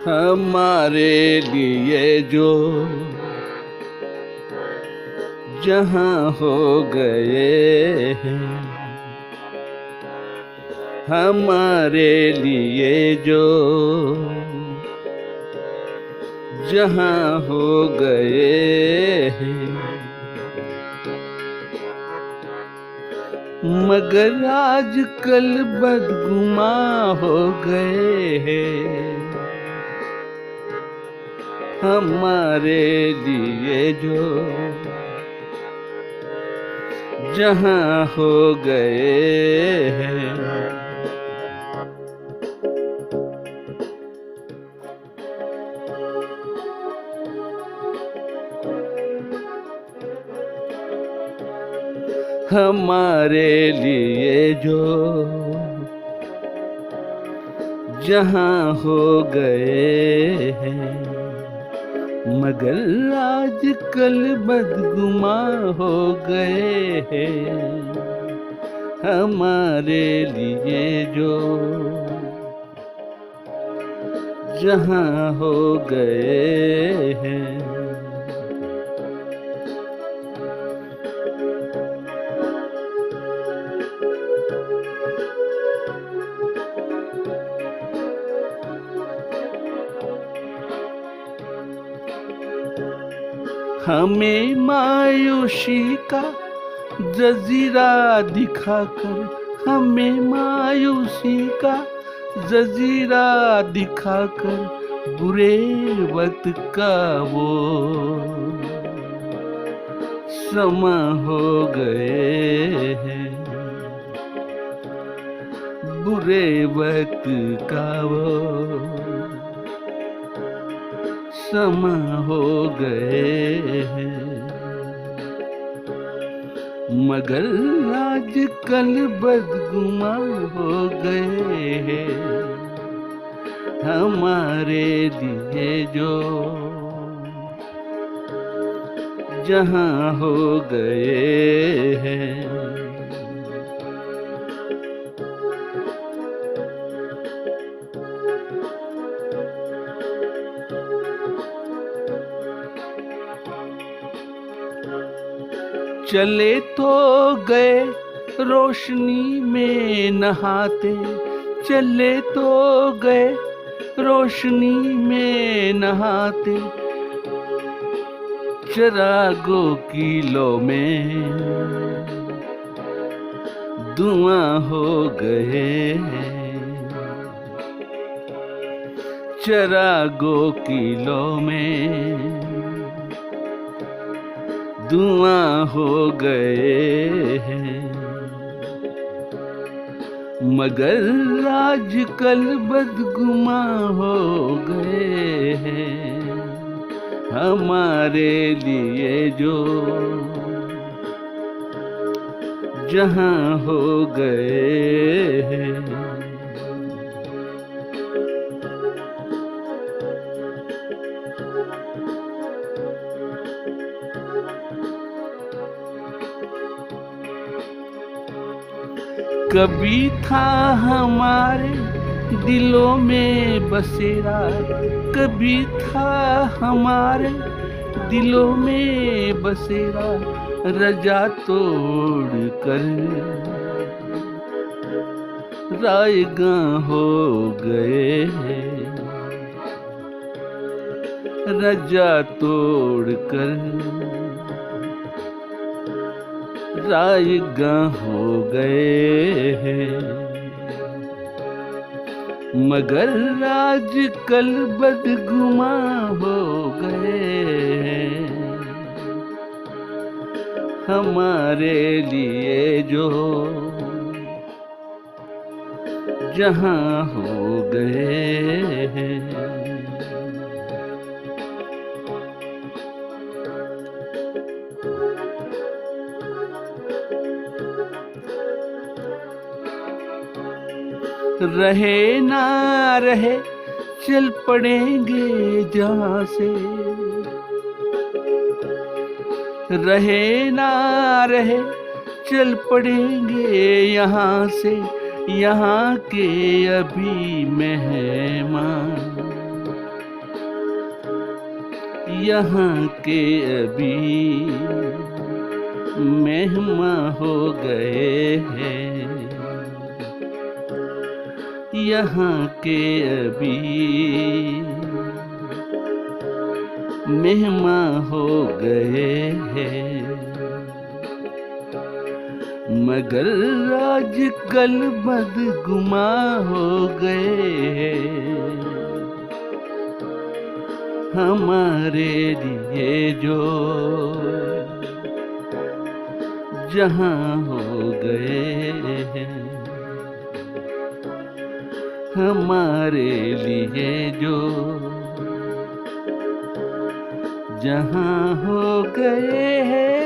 हमारे लिए जो जहां हो गए हैं, हमारे लिए जो जहां हो गए हैं, मगर आजकल बदगुमा हो गए हैं। हमारे लिए जो जहां हो गए हैं, हमारे लिए जो जहां हो गए हैं, मगर आजकल बदगुमा हो गए हैं। हमारे लिए जो जहां हो गए हैं, हमें मायूसी का जजीरा दिखाकर, हमें मायूसी का जजीरा दिखाकर बुरे वक्त का वो समा हो गए हैं। बुरे वक्त का वो समा हो गए हैं, मगर आजकल बदगुमा हो गए हैं। हमारे लिए जो जहां हो गए हैं, चले तो गए रोशनी में नहाते, चले तो गए रोशनी में नहाते, चिरागों की लो में धुआं हो गए, चिरागों की लो में धुआं हो गए हैं, मगर आजकल बदगुमा हो गए हैं। हमारे लिए जो जहां हो गए हैं, कभी था हमारे दिलों में बसेरा, कभी था हमारे दिलों में बसेरा, रजा तोड़ कर रायगां हो गए हैं, रजा तोड़ कर रायगां हो गए हैं, मगर आजकल बदगुमा हो गए हमारे लिए जो जहां हो गए हैं। रहे ना रहे चल पड़ेंगे जहां से, रहे ना रहे चल पड़ेंगे यहाँ से, यहाँ के अभी मेहमान, यहाँ के अभी मेहमान हो गए हैं, यहाँ के अभी मेहमान हो गए हैं। मगर आजकल बदगुमा हो गए हमारे लिए जो जहां हो गए हैं, हमारे लिए जो जहां हो गए हैं।